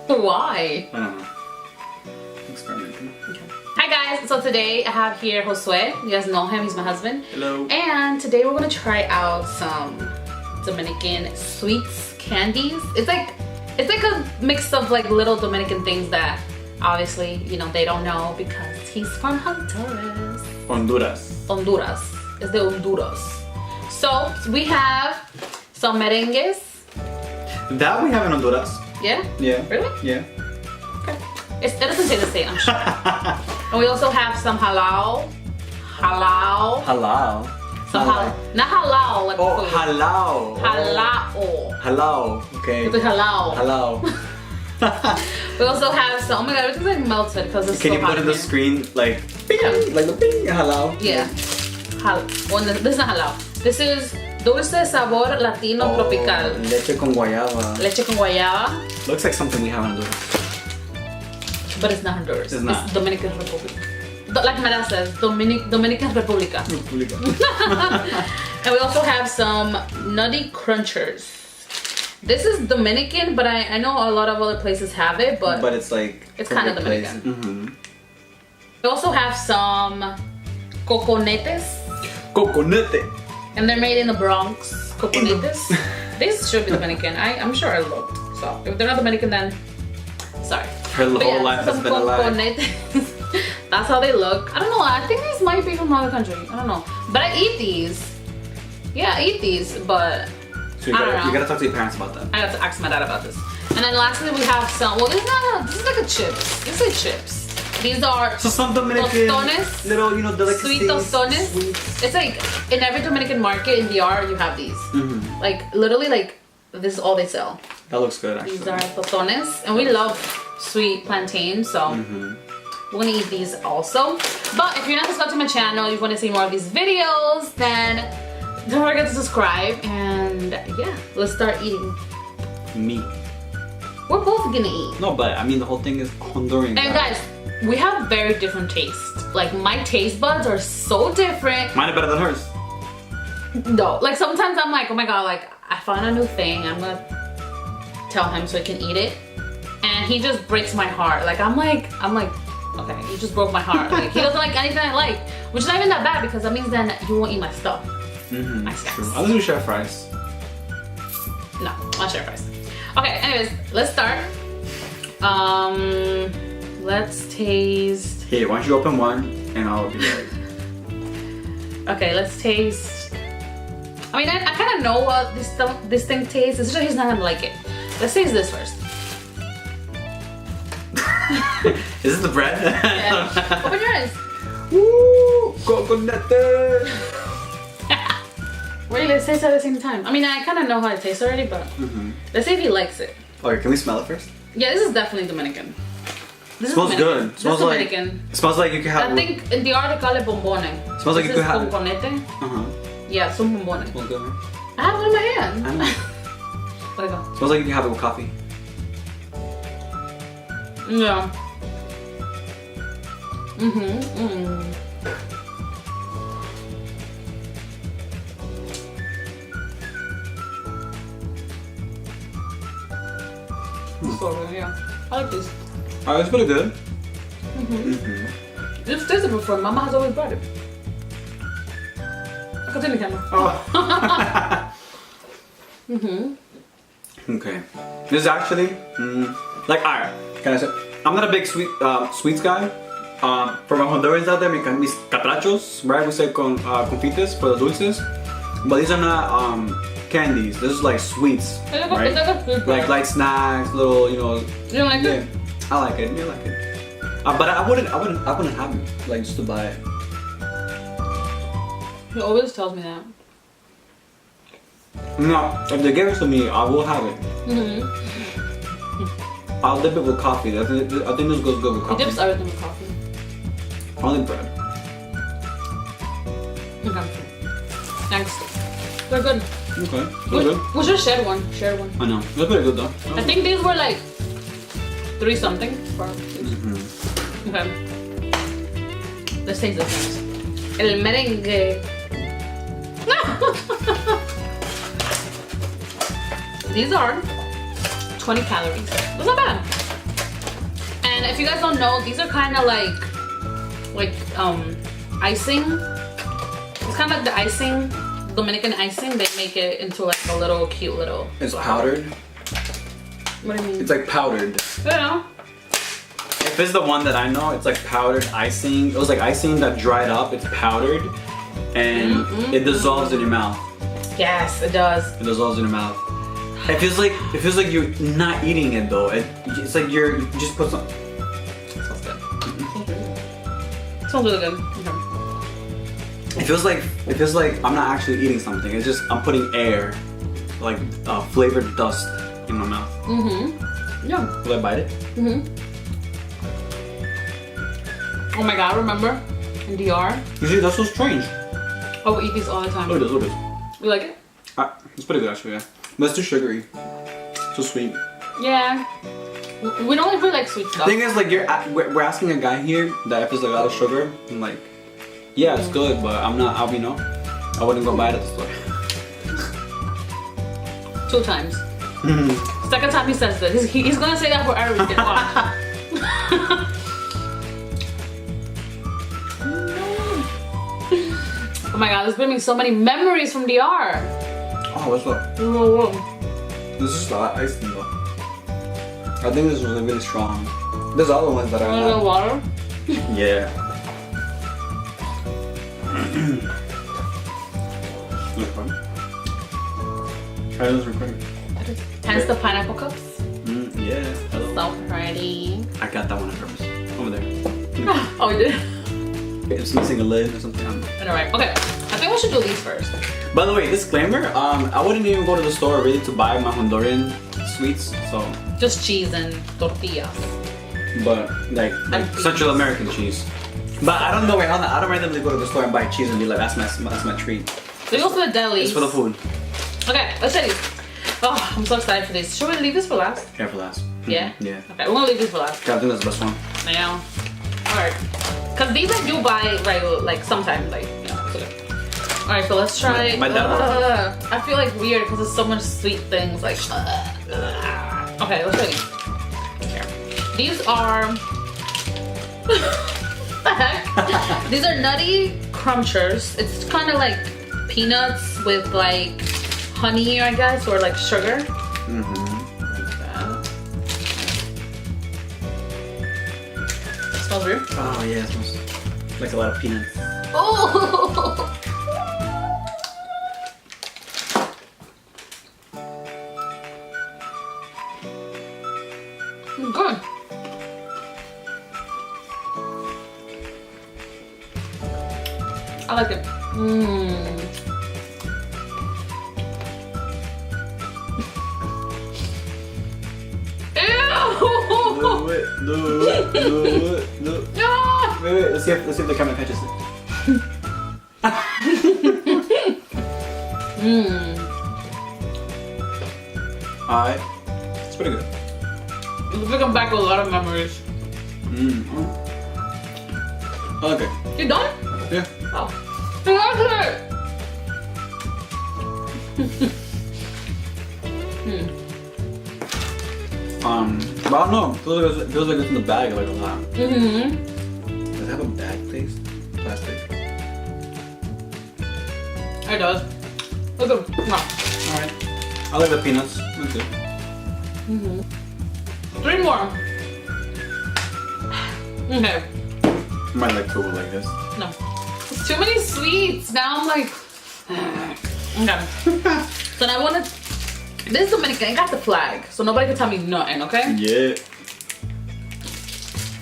Why? I don't know. Experimenting. Okay. Hi guys, so today I have here Josue. You guys know him, he's my husband. Hello. And today we're gonna try out some Dominican sweets, candies. It's like a mix of like little Dominican things that obviously, you know, they don't know because he's from Honduras. Honduras. It's the Honduras. So we have some merengues. That we have in Honduras. Yeah? Yeah. Really? Yeah. Okay. It doesn't say the same, I'm sure. And we also have some halal. Halal. Some halal. Not halal like Oh, food. halal. Halal. Halal. Okay. It's like halal. Halal. We also have some. Oh my god, everything's like melted because it's Can so you hot put in in the here. screen like bing, like the bing, halal? Yeah. Well, this is not halal. This is dulce sabor latino tropical. Leche con guayaba. Leche con guayaba. Looks like something we have in Honduras. But it's not Honduras. It's not. It's Dominican Republic. Like Mara says, Dominican Republica. And we also have some Nutty Crunchers. This is Dominican, but I know a lot of other places have it, but it's like it's kind of Dominican. Mm-hmm. We also have some coconetes. Coconete. And they're made in the Bronx. Coconetes. These should be Dominican. I'm sure I looked. So if they're not Dominican, then sorry. Her But whole yeah, life has some been a lie. coconetes. That's how they look. I don't know. I think these might be from another country. I don't know. But I eat these. Yeah, I eat these, but So you I don't know. gotta talk to your parents about that. I have to ask my dad about this. And then lastly, we have some. Well, this is like a chips. This is chips. These are So some Dominican tostones, little, you know, delicacies. sweet tostones. Sweets. It's like in every Dominican market in DR, you have these. Like literally, like this is all they sell. That looks good, actually. These are tostones, and we love sweet plantain, so we're gonna eat these also. But if you're not subscribed to my channel, you want to see more of these videos, then don't forget to subscribe. And yeah, let's start eating. Me. We're both gonna eat. No, but I mean the whole thing is Hondurian. And guys, we have very different tastes. Like my taste buds are so different. Mine are better than hers. No, like sometimes I'm like, oh my god, like I found a new thing. I'm gonna tell him so he can eat it, and he just breaks my heart. Like I'm like, okay, you just broke my heart. Like he doesn't like anything I like, which is not even that bad because that means then you won't eat my stuff. My snacks. True. I'll do share fries. No, not share fries. Okay, anyways, let's start. Let's taste. Here, why don't you open one and I'll be like. Okay, let's taste. I mean, I kind of know what this thing tastes. It's just he's not gonna like it. Let's taste this first. Is this the bread? Yeah. Open your eyes. Woo! Coconete! Wait, let's taste it at the same time. I mean, I kind of know how it tastes already, but let's see if he likes it. Okay, can we smell it first? Yeah, this is definitely Dominican. This Smells is good. This Smells is like Dominican. smells like you could have. I think in the art they call it bombone. Smells like this you is could have. conconete. Yeah, some bombone. Smells good, right? I have it in my hand. I know. Let it go. Smells like you can have it with coffee. Yeah. So good, yeah. I like this. Oh, it's pretty good. This tasted before. Mama has always brought it. Continue, camera. Oh. Okay. This is actually like alright. Can I say? I'm not a big sweets guy. For my Hondurians out there, mis catrachos, right? We say confites for the dulces, but these are not candies. This is like sweets, It's right? like a fruit Like bar. light snacks, little, you know. You don't like Yeah, it? I like it. Yeah, I like it. But I wouldn't have it like just to buy it. He always tells me that. No, if they give it to me, I will have it. I'll dip it with coffee. I think this goes good with He coffee. dips everything with coffee. Only bread. Okay. Next. They're good. Okay. That's good. We should share one. Share one. I know. That's pretty good though. I think these were like 3 something. Okay. Let's taste this next. El merengue. These are 20 calories. That's not bad. And if you guys don't know, these are kind of like icing. It's kind of like the icing, Dominican icing. They make it into like a little cute little. It's powdered. What do you mean? It's like powdered. You know. If it's the one that I know, it's like powdered icing. It was like icing that dried up. It's powdered, and it dissolves in your mouth. Yes, it does. It dissolves in your mouth. It feels like you're not eating it though. It's like you just put some. Smells good. Smells really good. Okay. It feels like I'm not actually eating something. It's just I'm putting air, like flavored dust, in my mouth. Yeah. Will I bite it? Oh my god! Remember in DR? You see, that's so strange. Oh, we eat these all the time. Look at this. Look at this. You like it? It's pretty good actually. Yeah. But it's too sugary. Too sweet. Yeah. We don't really like sweet stuff. The thing is, like, we're asking a guy here that if it's like a lot of sugar, and like, yeah, it's good, but I wouldn't go buy it at the store. 2 times. Second time he says this. He's gonna say that for everything. Watch. Oh my god, this brings me so many memories from DR. Oh, what's up? This is a lot of icing though. I think this is really strong. There's other ones that are A little not. water. Yeah. Try this real quick. Hence the pineapple cups. Yeah. Hello. So pretty. I got that one on purpose. Over there. Oh, we did? It's missing a lid or something. Alright, okay. I think we should do these first. By the way, disclaimer, I wouldn't even go to the store really to buy my Hondurian sweets, so. Just cheese and tortillas. But, like Central American cheese. But I don't know, wait, hold on. I don't randomly go to the store and buy cheese and be like, that's my treat. We go to the deli. It's for the food. Okay, let's try these. Oh, I'm so excited for these. Should we leave this for last? Yeah, for last. Yeah? Yeah. Okay, we're gonna leave this for last. Yeah, I think that's the best one. Yeah. Alright. Cause these I do buy like sometimes, like, you know, it's okay. Alright, so let's try. My dad I feel like weird because there's so much sweet things. Like, okay, let's try these. Here. These are. What the heck? These are Nutty Crunchers. It's kind of like peanuts with like honey, I guess, or like sugar. Smells weird. Oh yeah, it smells like a lot of peanuts. Oh! Good. I like it. Do it. No! Wait, let's see if the camera catches it. Alright. It's pretty good. It's like I'm back with a lot of memories. Okay. You done? Yeah. Oh. You like it? But I don't know. It feels like it's in the bag like a lot. Does it have a bag taste? Plastic. It does. Look at them. Alright. I like the peanuts. That's good. 3 more. Okay. I might like two like this. No. It's too many sweets. Now I'm like. Okay. So now I want to. This is Dominican. I got the flag, so nobody can tell me nothing, okay? Yeah.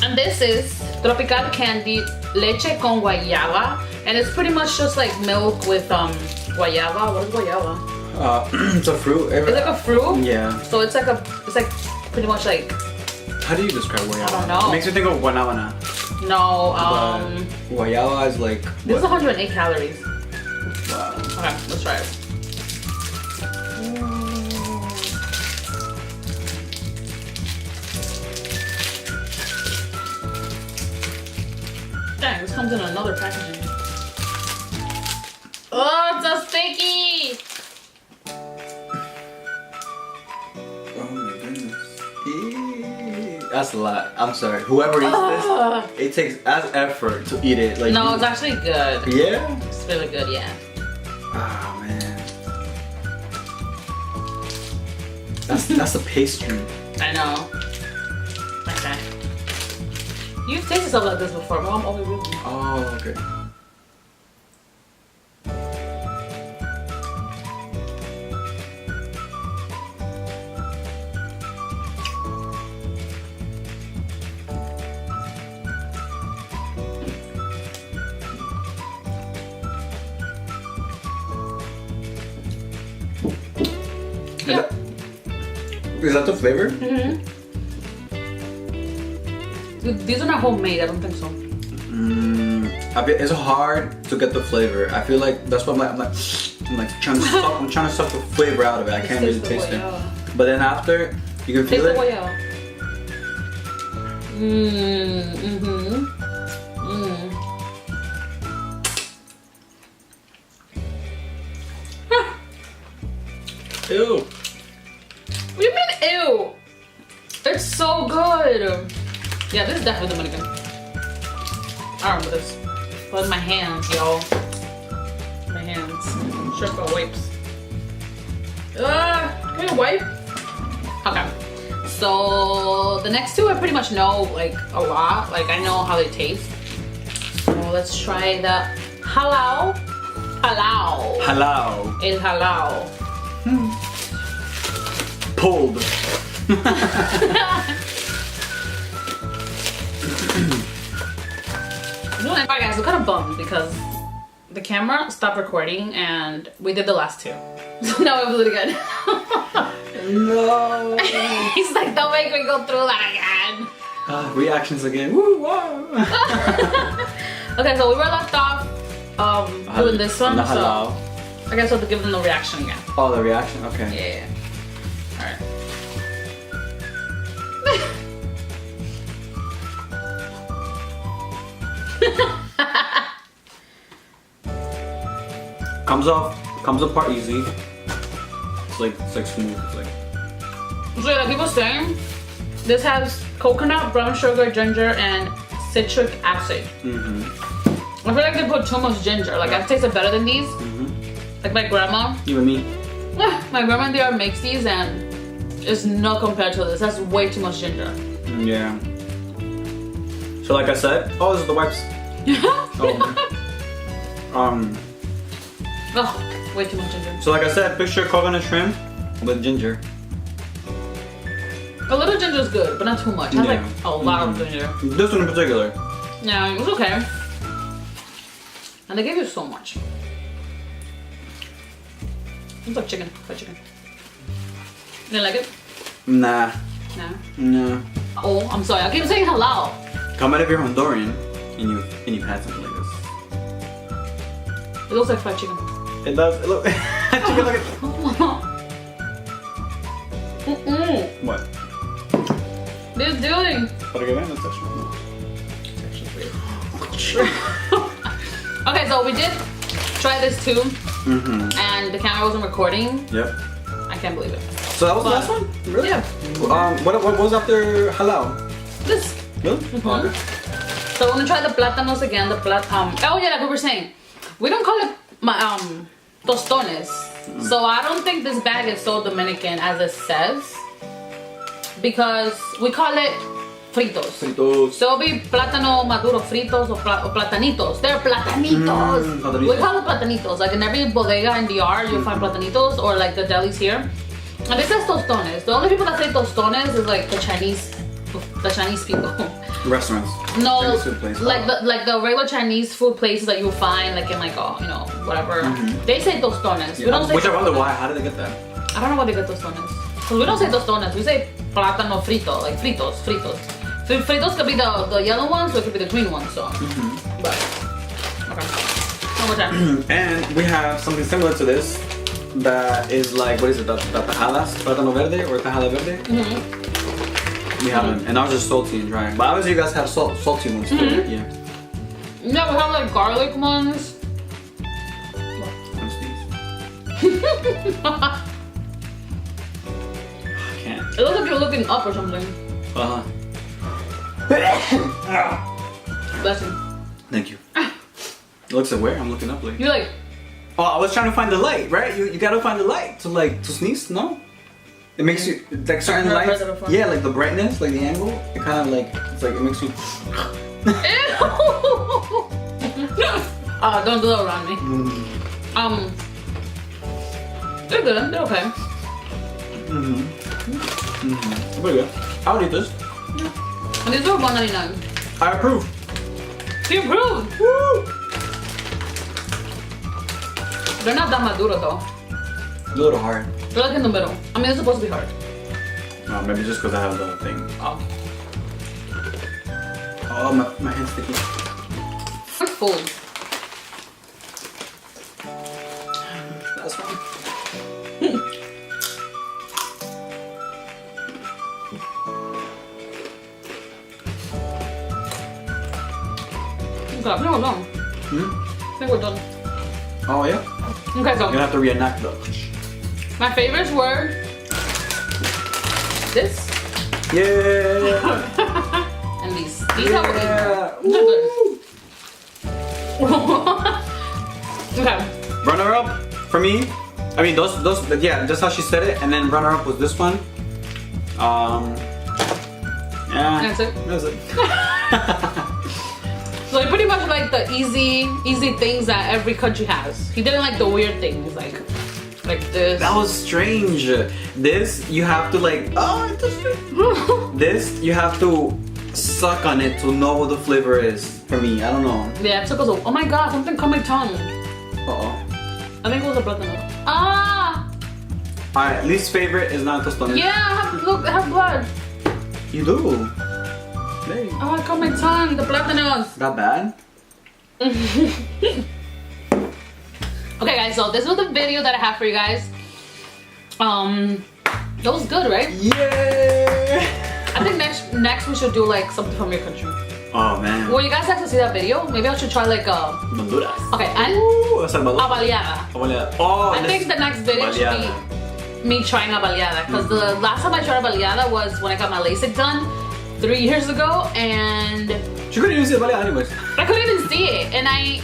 And this is tropical candy leche con guayaba, and it's pretty much just like milk with guayaba. What is guayaba? It's a fruit. It's like a fruit. Yeah. So it's like pretty much like. How do you describe guayaba? I don't know. It makes me think of guanábana. No. Guayaba is like. This is 108 calories. Wow. Okay, let's try it. Dang, this comes in another packaging. Oh, it's so sticky! Oh my goodness. Ew. that's a lot. I'm sorry. Whoever eats this, it takes as effort to eat it. Like no, it's actually good. Yeah. It's really good. Yeah. Oh man. That's a pastry. I know. Okay. You've tasted stuff like this before, Mom. Always with me. Oh, okay. Yeah. Is that the flavor? Mm-hmm. These are not homemade. I don't think so. It's hard to get the flavor. I feel like that's what I'm like trying to suck. I'm trying to suck the flavor out of it. I can't really taste it. But then after, you can feel it. Ew. What do you mean, ew? It's so good. Yeah, this is definitely Dominican. I remember this. With my hands, y'all. My hands. Sure for wipes. Can you wipe? Okay. So the next two I pretty much know like a lot. Like I know how they taste. So let's try the halal. Halal. Halal. El halal. Pulled. Alright guys, we're kind of bummed because the camera stopped recording and we did the last two. So now it was really good. No. He's like, don't make me go through that again. Reactions again. Woo, wow. Okay, so we were left off doing this one. The So halal. I guess we'll have to give them the reaction again. Oh, the reaction? Okay. Yeah. Alright. Comes apart easy. It's like smooth. It's like. So like people saying, this has coconut, brown sugar, ginger, and citric acid. I feel like they put too much ginger. Like I've tasted better than these. Like my grandma. Even me. My grandma in there makes these and it's not compared to this. That's way too much ginger. Yeah. So like I said, oh, this is the wipes. Oh, way too much ginger. So like I said, picture coconut shrimp with ginger. A little ginger is good, but not too much. Not like a lot of ginger. This one in particular. Yeah, it was okay. And they gave you so much. It's like chicken, fried chicken. You didn't like it? Nah. No. No. Oh, I'm sorry. I keep saying halal. Comment if you're Hondurian and you've had something like this. It looks like fried chicken. It does. It look. Chicken like it. What? What are you doing? Para que vean la texture. Okay, so we did try this too, and the camera wasn't recording. Yep. I can't believe it. So that was the last one? Really? Yeah. What was after halal? This. Really? Okay. So we're gonna try the plátanos again. The oh yeah, like we were saying, we don't call it tostones. So I don't think this bag is so Dominican as it says, because we call it fritos. Fritos. So it'll be plátano maduro fritos or platanitos. They're platanitos. We call it platanitos. Like in every bodega in DR, you'll find platanitos, or like the delis here. And this says tostones. The only people that say tostones is like the Chinese people. Restaurants. No, Place. like the regular Chinese food places that you'll find like in like whatever. They say tostones. Yeah. We don't say. Which I wonder why. How did they get that? I don't know why they get tostones. Cause we don't say tostones. We say plátano frito, like fritos. Fritos could be the yellow ones, or it could be the green ones. So, but okay. One more time. And we have something similar to this. That is like, what is it? The tajadas, plátano verde or tajada verde. We haven't, and I was just salty and dry. But obviously, you guys have salty ones too. Yeah. Yeah, we have like garlic ones. I can't. It looks like you're looking up or something. Bless you. Thank you. It looks aware. I'm looking up like. You like? Oh, I was trying to find the light, right? You gotta find the light to sneeze. No, it makes you like certain lights. Yeah, like the brightness, like the angle. It kind of like it's like it makes you. Don't do that around me. They're good. They're okay. Pretty good. I would eat this. And these are $1.99. I approve. You approve? Woo! They're not that maduro though. A little hard. They're like in the middle. I mean, it's supposed to be hard. No, maybe just because I have the thing. Oh. Oh, my hand's sticky. It's full. That's fine. Okay, I think we're done. I think we're done. Oh yeah? Okay, so You have to reenact though. my favorites were this Yeah! and these. These are Yeah! good. Okay. Runner up for me. I mean those yeah, just how she said it, and then runner up was this one. Yeah. That's it. That's it. So he pretty much like the easy things that every country has. He didn't like the weird things like this. That was strange. This you have to like this you have to suck on it to know what the flavor is. For me, I don't know. Yeah, it took us a, oh my god, something caught my tongue. Uh-oh. I think it was a blood nut. Ah! Alright, least favorite is not tostones. Yeah, look, I have blood. You do. Hey. Oh, I caught my tongue, the plátanos. That bad? Okay guys, so this was the video that I have for you guys. That was good, right? Yeah! I think next we should do like something from your country. Oh man. Well, you guys have to see that video. Maybe I should try like Honduras. okay, and Ooh, Salvador. a baleada. Oh, I think the next video should be me trying a baleada, because the last time I tried a baleada was when I got my LASIK done 3 years ago, and She couldn't even see the baleada anyways. I couldn't even see it, and I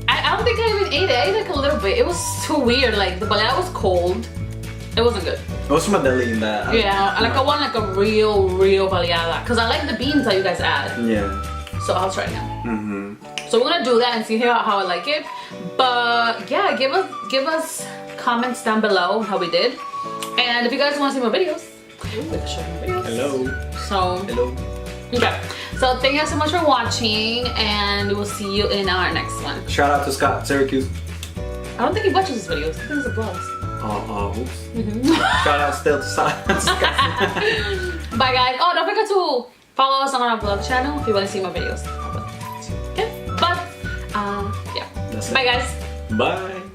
don't think I even ate it. I ate like a little bit. It was too weird. Like the baleada was cold. It wasn't good. It was from a deli in that. Yeah, like I want like a real baleada, because I like the beans that you guys add. Yeah. So I'll try it now. So we're gonna do that and see how I like it. But yeah, give us comments down below how we did. And if you guys want to see more videos, we can show you more videos. Hello. So Hello. okay. So thank you guys so much for watching, and we'll see you in our next one. Shout out to Scott, Syracuse. I don't think he watches his videos. I think it's a vlogs. Oops. Shout out still to Scott. Bye guys. Oh, don't forget to follow us on our vlog channel if you want to see more videos. Okay. But yeah. That's it. Bye guys. Bye.